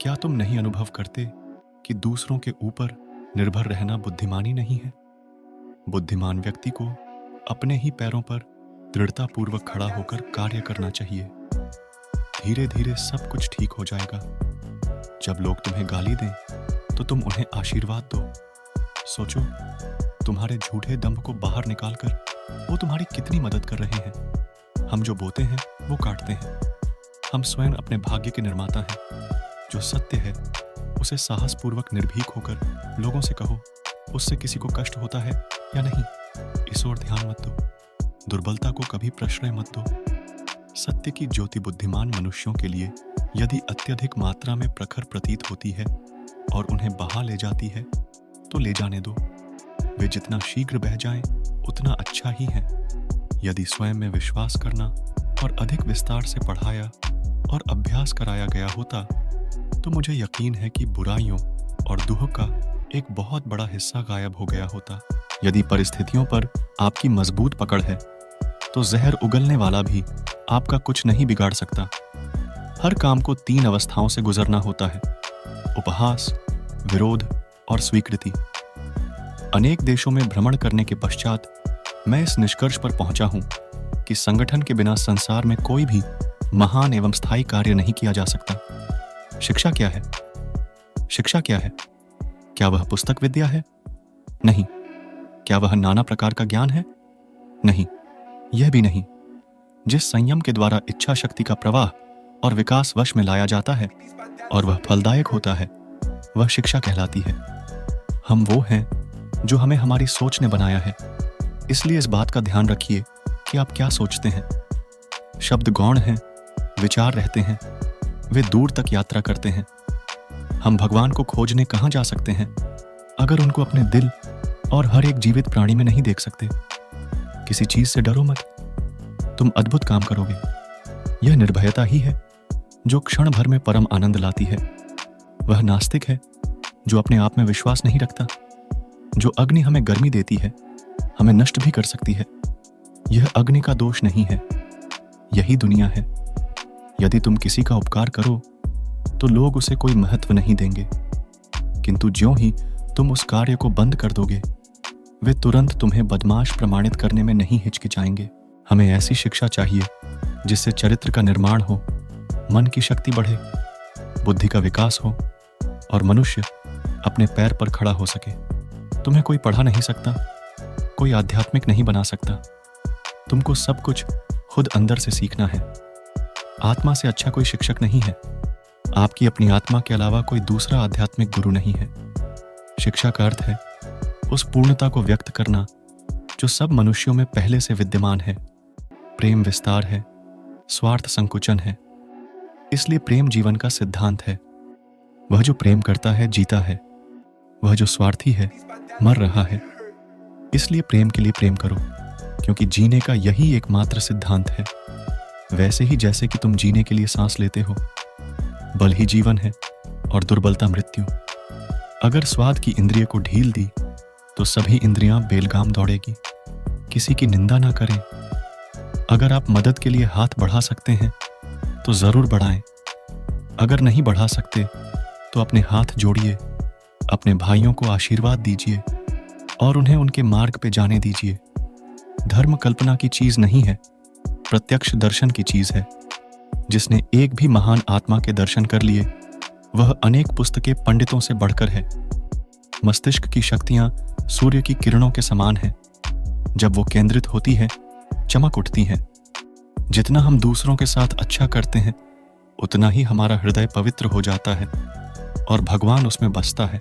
क्या तुम नहीं अनुभव करते कि दूसरों के ऊपर निर्भर रहना बुद्धिमानी नहीं है? बुद्धिमान व्यक्ति को अपने ही पैरों पर दृढ़तापूर्वक खड़ा होकर कार्य करना चाहिए। धीरे धीरे सब कुछ ठीक हो जाएगा। जब लोग तुम्हें गाली दें तो तुम उन्हें आशीर्वाद दो। सोचो, तुम्हारे झूठे दंभ को बाहर निकालकर वो तुम्हारी कितनी मदद कर रहे हैं। हम जो बोते हैं वो काटते हैं। हम स्वयं अपने भाग्य के निर्माता हैं। जो सत्य है उसे साहसपूर्वक निर्भीक होकर लोगों से कहो। उससे किसी को कष्ट होता है या नहीं, इस ओर ध्यान मत दो। दुर्बलता को कभी प्रश्रय मत दो। सत्य की ज्योति बुद्धिमान मनुष्यों के लिए यदि अत्यधिक मात्रा में प्रखर प्रतीत होती है और उन्हें बहा ले जाती है तो ले जाने दो। वे जितना शीघ्र बह जाएं उतना अच्छा ही है। यदि स्वयं में विश्वास करना और अधिक विस्तार से पढ़ाया और अभ्यास कराया गया होता तो मुझे यकीन है कि बुराइयों और दुह का एक बहुत बड़ा हिस्सा गायब हो गया होता। यदि परिस्थितियों पर आपकी मजबूत पकड़ है तो जहर उगलने वाला भी आपका कुछ नहीं बिगाड़ सकता। हर काम को 3 अवस्थाओं से गुजरना होता है: उपहास, विरोध और स्वीकृति। अनेक देशों में भ्रमण करने के पश्चात मैं इस निष्कर्ष पर पहुंचा हूं कि संगठन के बिना संसार में कोई भी महान एवं स्थायी कार्य नहीं किया जा सकता। शिक्षा क्या है? शिक्षा क्या है? क्या वह पुस्तक विद्या है? नहीं। क्या वह नाना प्रकार का ज्ञान है? नहीं, यह भी नहीं। जिस संयम के द्वारा इच्छा शक्ति का प्रवाह और विकास वश में लाया जाता है और वह फलदायक होता है, वह शिक्षा कहलाती है। हम वो हैं जो हमें हमारी सोच ने बनाया है। इसलिए इस बात का ध्यान रखिए कि आप क्या सोचते हैं। शब्द गौण हैं, विचार रहते हैं, वे दूर तक यात्रा करते हैं। हम भगवान को खोजने कहाँ जा सकते हैं अगर उनको अपने दिल और हर एक जीवित प्राणी में नहीं देख सकते? किसी चीज से डरो मत, तुम अद्भुत काम करोगे। यह निर्भयता ही है जो क्षण भर में परम आनंद लाती है। वह नास्तिक है जो अपने आप में विश्वास नहीं रखता। जो अग्नि हमें गर्मी देती है हमें नष्ट भी कर सकती है। यह अग्नि का दोष नहीं है, यही दुनिया है। यदि तुम किसी का उपकार करो तो लोग उसे कोई महत्व नहीं देंगे, किंतु ज्यों ही तुम उस कार्य को बंद कर दोगे वे तुरंत तुम्हें बदमाश प्रमाणित करने में नहीं हिचकिचाएंगे। हमें ऐसी शिक्षा चाहिए जिससे चरित्र का निर्माण हो, मन की शक्ति बढ़े, बुद्धि का विकास हो और मनुष्य अपने पैर पर खड़ा हो सके। तुम्हें कोई पढ़ा नहीं सकता, कोई आध्यात्मिक नहीं बना सकता। तुमको सब कुछ खुद अंदर से सीखना है। आत्मा से अच्छा कोई शिक्षक नहीं है। आपकी अपनी आत्मा के अलावा कोई दूसरा आध्यात्मिक गुरु नहीं है। शिक्षा का अर्थ है उस पूर्णता को व्यक्त करना जो सब मनुष्यों में पहले से विद्यमान है। प्रेम विस्तार है, स्वार्थ संकुचन है। इसलिए प्रेम जीवन का सिद्धांत है। वह जो प्रेम करता है जीता है, वह जो स्वार्थी है मर रहा है। इसलिए प्रेम के लिए प्रेम करो, क्योंकि जीने का यही एकमात्र सिद्धांत है। वैसे ही जैसे कि तुम जीने के लिए सांस लेते हो, बल ही जीवन है और दुर्बलता मृत्यु। अगर स्वाद की इंद्रिय को ढील दी तो सभी इंद्रियां बेलगाम दौड़ेगी। किसी की निंदा ना करें। अगर आप मदद के लिए हाथ बढ़ा सकते हैं तो जरूर बढ़ाएं। अगर नहीं बढ़ा सकते तो अपने हाथ जोड़िए, अपने भाइयों को आशीर्वाद दीजिए और उन्हें उनके मार्ग पे जाने दीजिए। धर्म कल्पना की चीज नहीं है, प्रत्यक्ष दर्शन की चीज है। जिसने एक भी महान आत्मा के दर्शन कर लिए वह अनेक पुस्तकें पंडितों से बढ़कर है। मस्तिष्क की शक्तियां सूर्य की किरणों के समान हैं। जब वो केंद्रित होती है चमक उठती है। जितना हम दूसरों के साथ अच्छा करते हैं उतना ही हमारा हृदय पवित्र हो जाता है और भगवान उसमें बसता है।